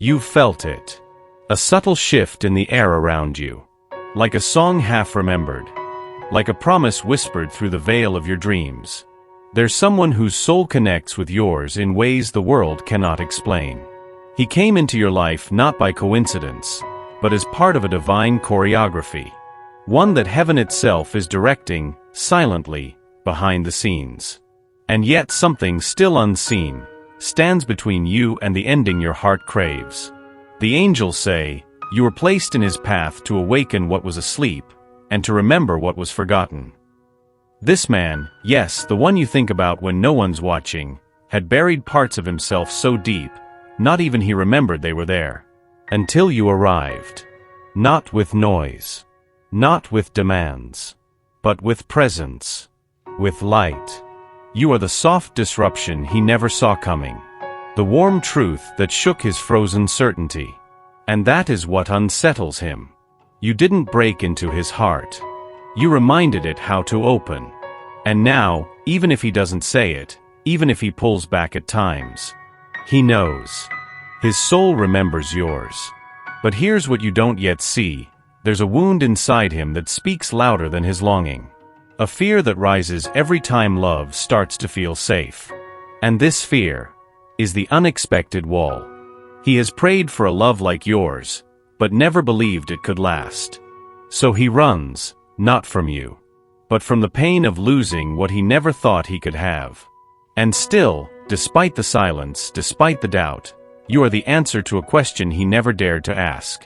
You've felt it. A subtle shift in the air around you. Like a song half remembered. Like a promise whispered through the veil of your dreams. There's someone whose soul connects with yours in ways the world cannot explain. He came into your life not by coincidence, but as part of a divine choreography. One that heaven itself is directing, silently, behind the scenes. And yet something still unseen stands between you and the ending your heart craves. The angels say, you were placed in his path to awaken what was asleep, and to remember what was forgotten. This man, yes, the one you think about when no one's watching, had buried parts of himself so deep, not even he remembered they were there. Until you arrived. Not with noise. Not with demands. But with presence. With light. You are the soft disruption he never saw coming. The warm truth that shook his frozen certainty. And that is what unsettles him. You didn't break into his heart. You reminded it how to open. And now, even if he doesn't say it, even if he pulls back at times, he knows. His soul remembers yours. But here's what you don't yet see. There's a wound inside him that speaks louder than his longing. A fear that rises every time love starts to feel safe. And this fear is the unexpected wall. He has prayed for a love like yours, but never believed it could last. So he runs, not from you, but from the pain of losing what he never thought he could have. And still, despite the silence, despite the doubt, you are the answer to a question he never dared to ask.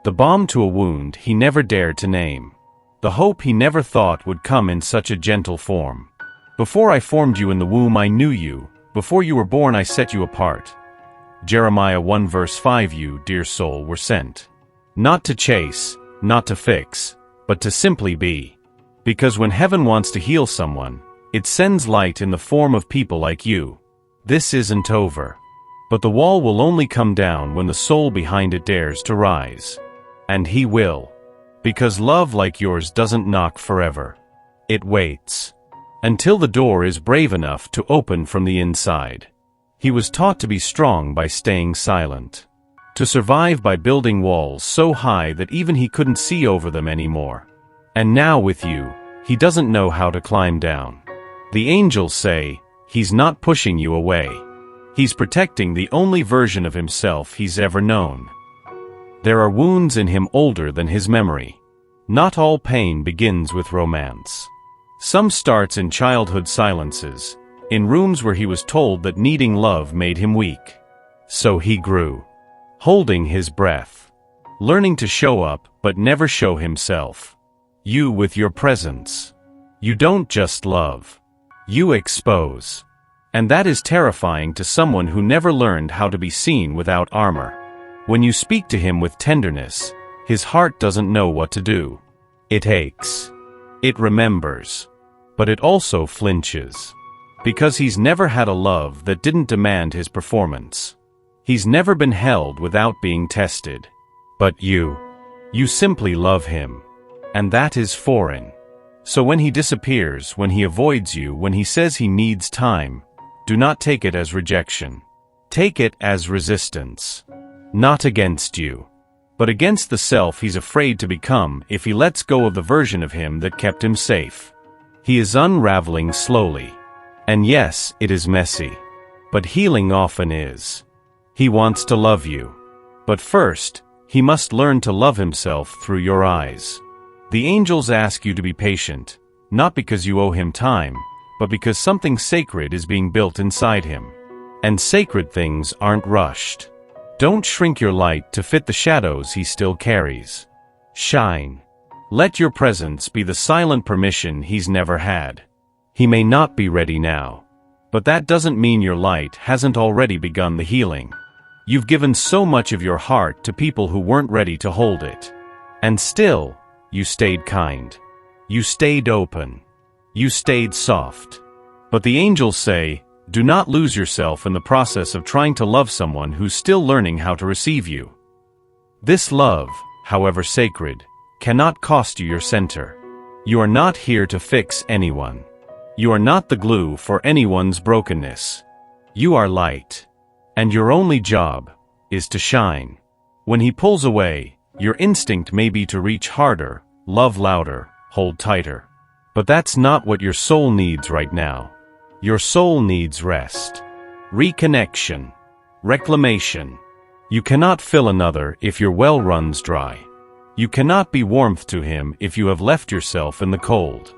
The balm to a wound he never dared to name. The hope he never thought would come in such a gentle form. Before I formed you in the womb I knew you, before you were born I set you apart. Jeremiah 1 verse 5. You, dear soul, were sent. Not to chase, not to fix, but to simply be. Because when heaven wants to heal someone, it sends light in the form of people like you. This isn't over. But the wall will only come down when the soul behind it dares to rise. And he will. Because love like yours doesn't knock forever. It waits. Until the door is brave enough to open from the inside. He was taught to be strong by staying silent. To survive by building walls so high that even he couldn't see over them anymore. And now with you, he doesn't know how to climb down. The angels say, he's not pushing you away. He's protecting the only version of himself he's ever known. There are wounds in him older than his memory. Not all pain begins with romance. Some starts in childhood silences, in rooms where he was told that needing love made him weak. So he grew. Holding his breath. Learning to show up but never show himself. You with your presence. You don't just love. You expose. And that is terrifying to someone who never learned how to be seen without armor. When you speak to him with tenderness, his heart doesn't know what to do. It aches. It remembers. But it also flinches. Because he's never had a love that didn't demand his performance. He's never been held without being tested. But you simply love him. And that is foreign. So when he disappears, when he avoids you, when he says he needs time, do not take it as rejection. Take it as resistance. Not against you, but against the self he's afraid to become if he lets go of the version of him that kept him safe. He is unraveling slowly. And yes, it is messy. But healing often is. He wants to love you. But first, he must learn to love himself through your eyes. The angels ask you to be patient, not because you owe him time, but because something sacred is being built inside him. And sacred things aren't rushed. Don't shrink your light to fit the shadows he still carries. Shine. Let your presence be the silent permission he's never had. He may not be ready now. But that doesn't mean your light hasn't already begun the healing. You've given so much of your heart to people who weren't ready to hold it. And still, you stayed kind. You stayed open. You stayed soft. But the angels say, do not lose yourself in the process of trying to love someone who's still learning how to receive you. This love, however sacred, cannot cost you your center. You are not here to fix anyone. You are not the glue for anyone's brokenness. You are light. And your only job is to shine. When he pulls away, your instinct may be to reach harder, love louder, hold tighter. But that's not what your soul needs right now. Your soul needs rest, reconnection, reclamation. You cannot fill another if your well runs dry. You cannot be warmth to him if you have left yourself in the cold.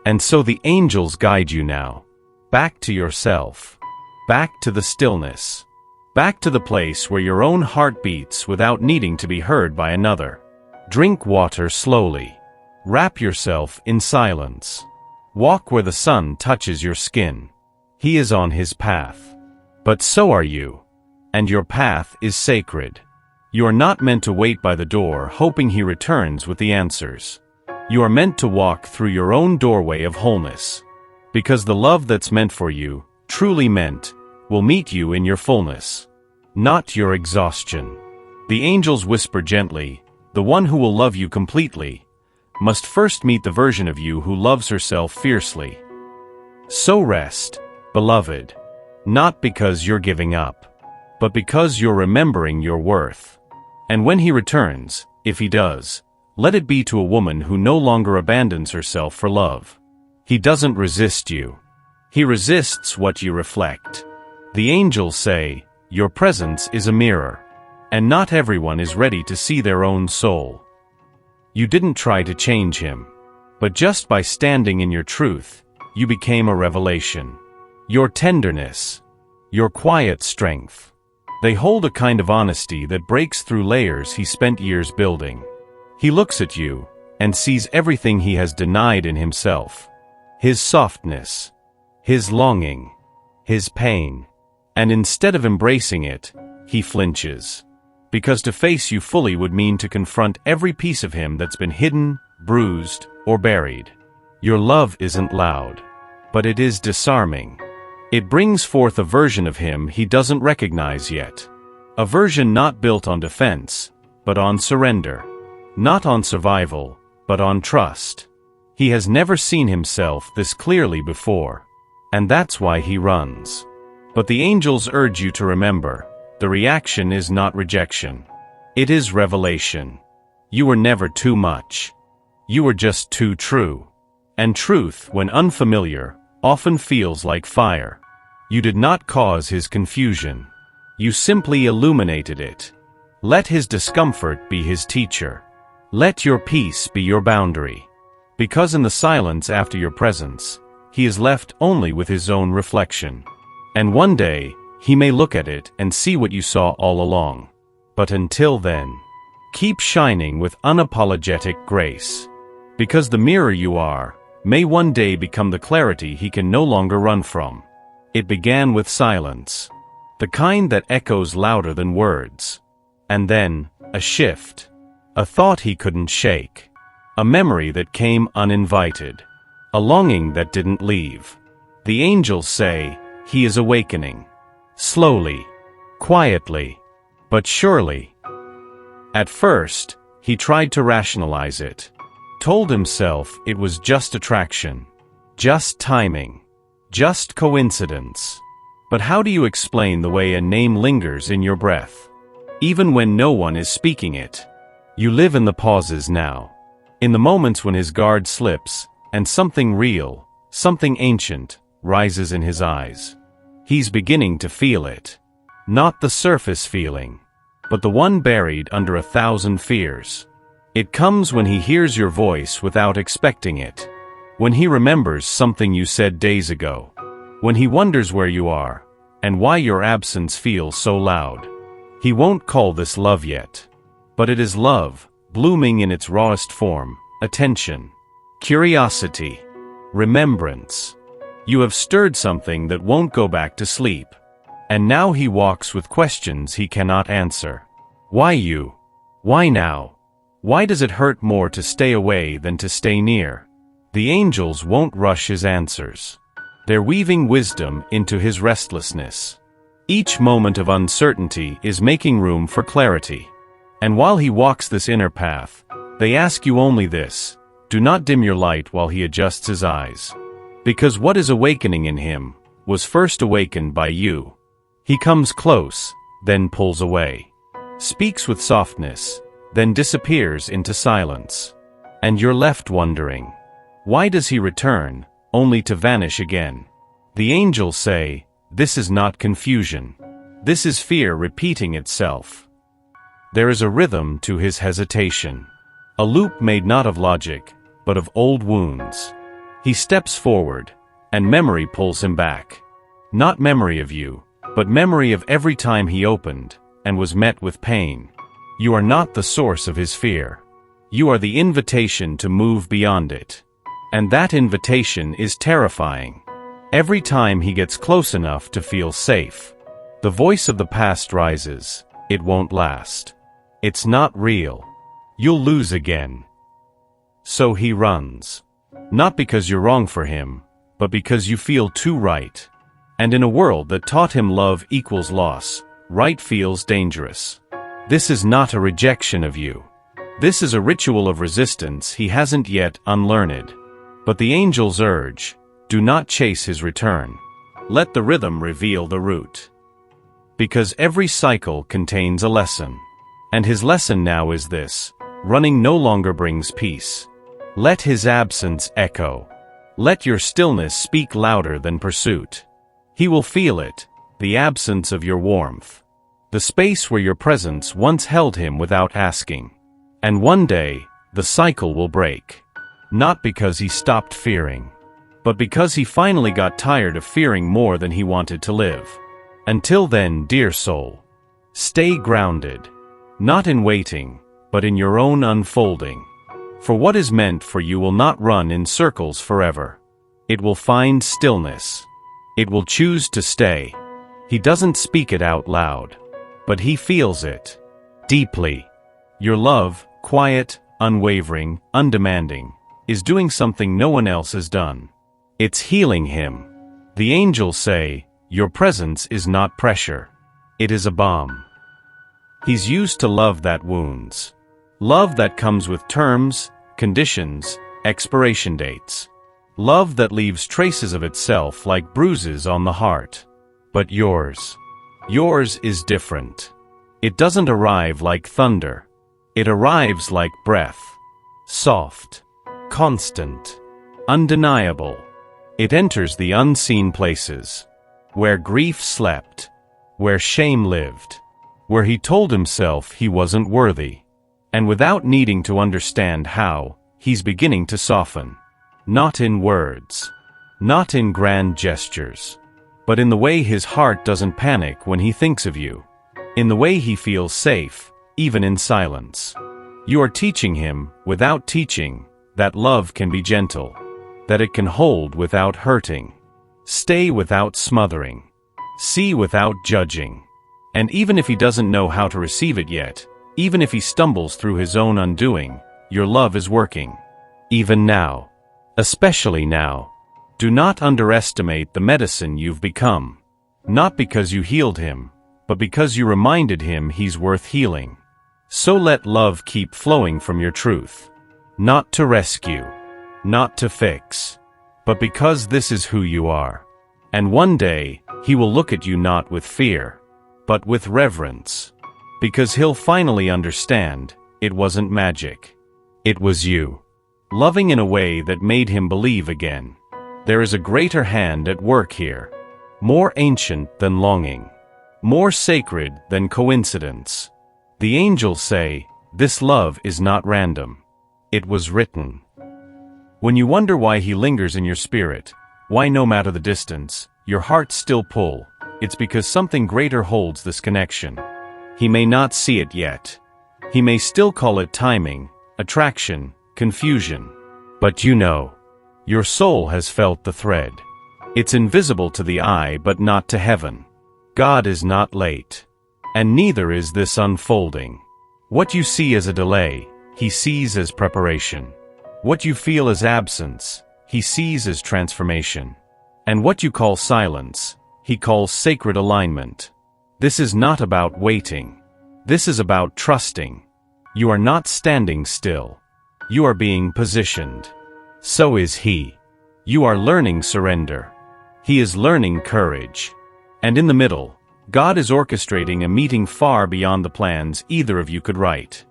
And so the angels guide you now, back to yourself, back to the stillness, back to the place where your own heart beats without needing to be heard by another. Drink water slowly. Wrap yourself in silence. Walk where the sun touches your skin. He is on his path. But so are you. And your path is sacred. You are not meant to wait by the door hoping he returns with the answers. You are meant to walk through your own doorway of wholeness. Because the love that's meant for you, truly meant, will meet you in your fullness, not your exhaustion. The angels whisper gently, the one who will love you completely must first meet the version of you who loves herself fiercely. So rest, beloved, not because you're giving up, but because you're remembering your worth. And when he returns, if he does, let it be to a woman who no longer abandons herself for love. He doesn't resist you. He resists what you reflect. The angels say, your presence is a mirror, and not everyone is ready to see their own soul. You didn't try to change him, but just by standing in your truth, you became a revelation. Your tenderness, your quiet strength, they hold a kind of honesty that breaks through layers he spent years building. He looks at you and sees everything he has denied in himself. His softness, his longing, his pain. And instead of embracing it, he flinches. Because to face you fully would mean to confront every piece of him that's been hidden, bruised, or buried. Your love isn't loud, but it is disarming. It brings forth a version of him he doesn't recognize yet. A version not built on defense, but on surrender. Not on survival, but on trust. He has never seen himself this clearly before. And that's why he runs. But the angels urge you to remember, the reaction is not rejection. It is revelation. You were never too much. You were just too true. And truth, when unfamiliar, often feels like fire. You did not cause his confusion. You simply illuminated it. Let his discomfort be his teacher. Let your peace be your boundary. Because in the silence after your presence, he is left only with his own reflection. And one day, he may look at it and see what you saw all along. But until then, keep shining with unapologetic grace. Because the mirror you are, may one day become the clarity he can no longer run from. It began with silence. The kind that echoes louder than words. And then, a shift. A thought he couldn't shake. A memory that came uninvited. A longing that didn't leave. The angels say, he is awakening. Slowly, quietly, but surely. At first, he tried to rationalize it. Told himself it was just attraction. Just timing. Just coincidence. But how do you explain the way a name lingers in your breath? Even when no one is speaking it. You live in the pauses now. In the moments when his guard slips, and something real, something ancient, rises in his eyes. He's beginning to feel it. Not the surface feeling, but the one buried under 1,000 fears. It comes when he hears your voice without expecting it. When he remembers something you said days ago. When he wonders where you are, and why your absence feels so loud. He won't call this love yet. But it is love, blooming in its rawest form, attention, curiosity, remembrance. You have stirred something that won't go back to sleep. And now he walks with questions he cannot answer. Why you? Why now? Why does it hurt more to stay away than to stay near? The angels won't rush his answers. They're weaving wisdom into his restlessness. Each moment of uncertainty is making room for clarity. And while he walks this inner path, they ask you only this: do not dim your light while he adjusts his eyes. Because what is awakening in him was first awakened by you. He comes close, then pulls away. speaks with softness, then disappears into silence. And you're left wondering, why does he return, only to vanish again? The angels say, this is not confusion. This is fear repeating itself. There is a rhythm to his hesitation. A loop made not of logic, but of old wounds. He steps forward, and memory pulls him back. Not memory of you, but memory of every time he opened, and was met with pain. You are not the source of his fear. You are the invitation to move beyond it. And that invitation is terrifying. Every time he gets close enough to feel safe, the voice of the past rises. It won't last. It's not real. You'll lose again. So he runs. Not because you're wrong for him, but because you feel too right. And in a world that taught him love equals loss, right feels dangerous. This is not a rejection of you. This is a ritual of resistance he hasn't yet unlearned. But the angels urge, do not chase his return. Let the rhythm reveal the root. Because every cycle contains a lesson. And his lesson now is this: running no longer brings peace. Let his absence echo. Let your stillness speak louder than pursuit. He will feel it, the absence of your warmth. The space where your presence once held him without asking. And one day, the cycle will break. Not because he stopped fearing, but because he finally got tired of fearing more than he wanted to live. Until then, dear soul, stay grounded, not in waiting, but in your own unfolding. For what is meant for you will not run in circles forever. It will find stillness. It will choose to stay. He doesn't speak it out loud, but he feels it deeply. Your love, quiet, unwavering, undemanding, is doing something no one else has done. It's healing him. The angels say, your presence is not pressure. It is a balm. He's used to love that wounds. Love that comes with terms, conditions, expiration dates. Love that leaves traces of itself like bruises on the heart. But yours is different. It doesn't arrive like thunder. It arrives like breath. Soft, constant, undeniable. It enters the unseen places, where grief slept, where shame lived, where he told himself he wasn't worthy. And without needing to understand how, he's beginning to soften. Not in words, not in grand gestures, but in the way his heart doesn't panic when he thinks of you. In the way he feels safe, even in silence. You are teaching him, without teaching, that love can be gentle, that it can hold without hurting, stay without smothering, see without judging. And even if he doesn't know how to receive it yet, even if he stumbles through his own undoing, your love is working. Even now. Especially now. Do not underestimate the medicine you've become. Not because you healed him, but because you reminded him he's worth healing. So let love keep flowing from your truth. Not to rescue, not to fix, but because this is who you are. And one day, he will look at you not with fear, but with reverence. Because he'll finally understand, it wasn't magic. It was you. Loving in a way that made him believe again. There is a greater hand at work here. More ancient than longing. More sacred than coincidence. The angels say, this love is not random. It was written. When you wonder why he lingers in your spirit, why no matter the distance, your heart still pull, it's because something greater holds this connection. He may not see it yet. He may still call it timing, attraction, confusion. But you know, your soul has felt the thread. It's invisible to the eye but not to heaven. God is not late. And neither is this unfolding. What you see as a delay, he sees as preparation. What you feel as absence, he sees as transformation. And what you call silence, he calls sacred alignment. This is not about waiting. This is about trusting. You are not standing still. You are being positioned. So is he. You are learning surrender. He is learning courage. And in the middle, God is orchestrating a meeting far beyond the plans either of you could write.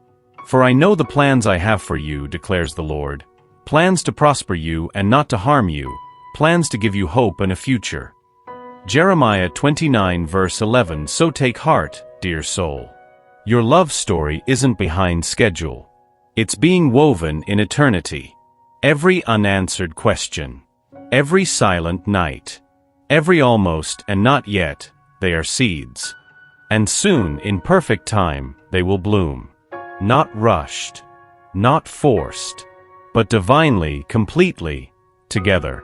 For I know the plans I have for you, declares the Lord. Plans to prosper you and not to harm you, plans to give you hope and a future. Jeremiah 29 verse 11. So take heart, dear soul. Your love story isn't behind schedule. It's being woven in eternity. Every unanswered question, every silent night, every almost and not yet, they are seeds. And soon, in perfect time, they will bloom. Not rushed, not forced, but divinely, completely, together.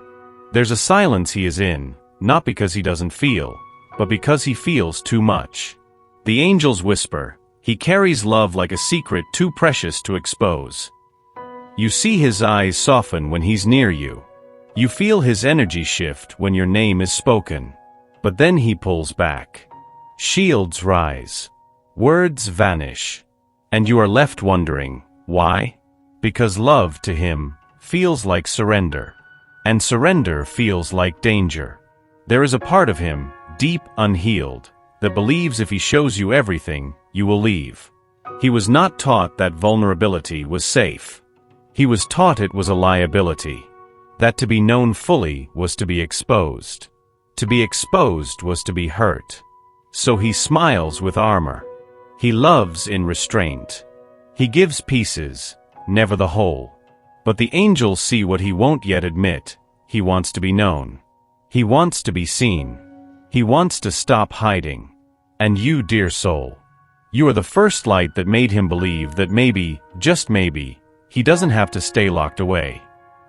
There's a silence he is in, not because he doesn't feel, but because he feels too much. The angels whisper, he carries love like a secret too precious to expose. You see his eyes soften when he's near you. You feel his energy shift when your name is spoken. But then he pulls back. Shields rise. Words vanish. And you are left wondering, why? Because love to him feels like surrender. And surrender feels like danger. There is a part of him, deep unhealed, that believes if he shows you everything, you will leave. He was not taught that vulnerability was safe. He was taught it was a liability. That to be known fully was to be exposed. To be exposed was to be hurt. So he smiles with armor. He loves in restraint. He gives pieces, never the whole. But the angels see what he won't yet admit. He wants to be known. He wants to be seen. He wants to stop hiding. And you, dear soul, you are the first light that made him believe that maybe, just maybe, he doesn't have to stay locked away.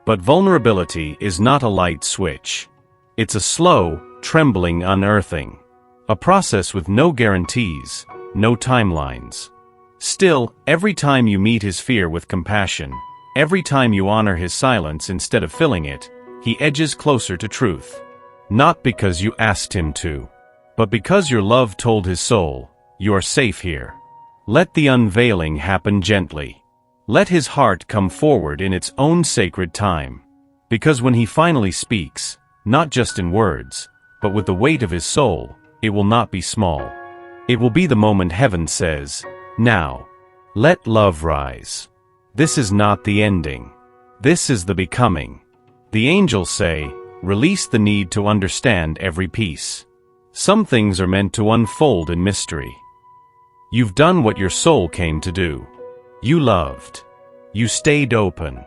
But vulnerability is not a light switch. It's a slow, trembling unearthing. A process with no guarantees, no timelines. Still, every time you meet his fear with compassion, every time you honor his silence instead of filling it, he edges closer to truth. Not because you asked him to, but because your love told his soul, you are safe here. Let the unveiling happen gently. Let his heart come forward in its own sacred time. Because when he finally speaks, not just in words, but with the weight of his soul, it will not be small. It will be the moment heaven says, now, let love rise. This is not the ending. This is the becoming. The angels say, release the need to understand every piece. Some things are meant to unfold in mystery. You've done what your soul came to do. You loved. You stayed open.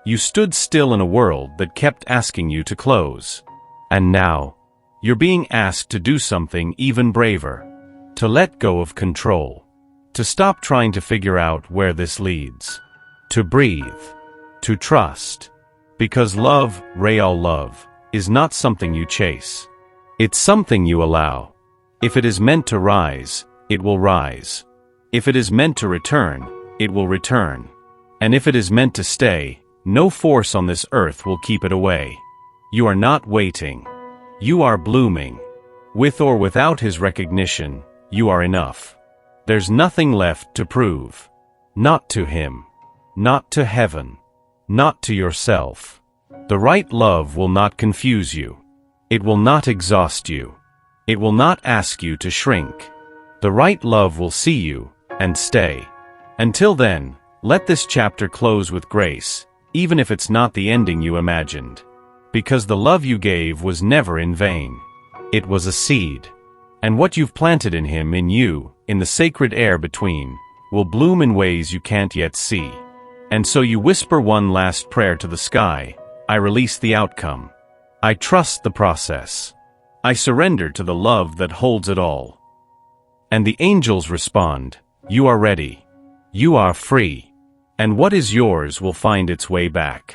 You stood still in a world that kept asking you to close. And now, you're being asked to do something even braver. To let go of control. To stop trying to figure out where this leads. To breathe. To trust. Because love, real love, is not something you chase. It's something you allow. If it is meant to rise, it will rise. If it is meant to return, it will return. And if it is meant to stay, no force on this earth will keep it away. You are not waiting. You are blooming. With or without his recognition, you are enough. There's nothing left to prove. Not to him. Not to heaven. Not to yourself. The right love will not confuse you. It will not exhaust you. It will not ask you to shrink. The right love will see you and stay. Until then, let this chapter close with grace, even if it's not the ending you imagined. Because the love you gave was never in vain. It was a seed. And what you've planted in him, in you, in the sacred air between, will bloom in ways you can't yet see. And so you whisper one last prayer to the sky. I release the outcome. I trust the process. I surrender to the love that holds it all. And the angels respond, you are ready. You are free. And what is yours will find its way back.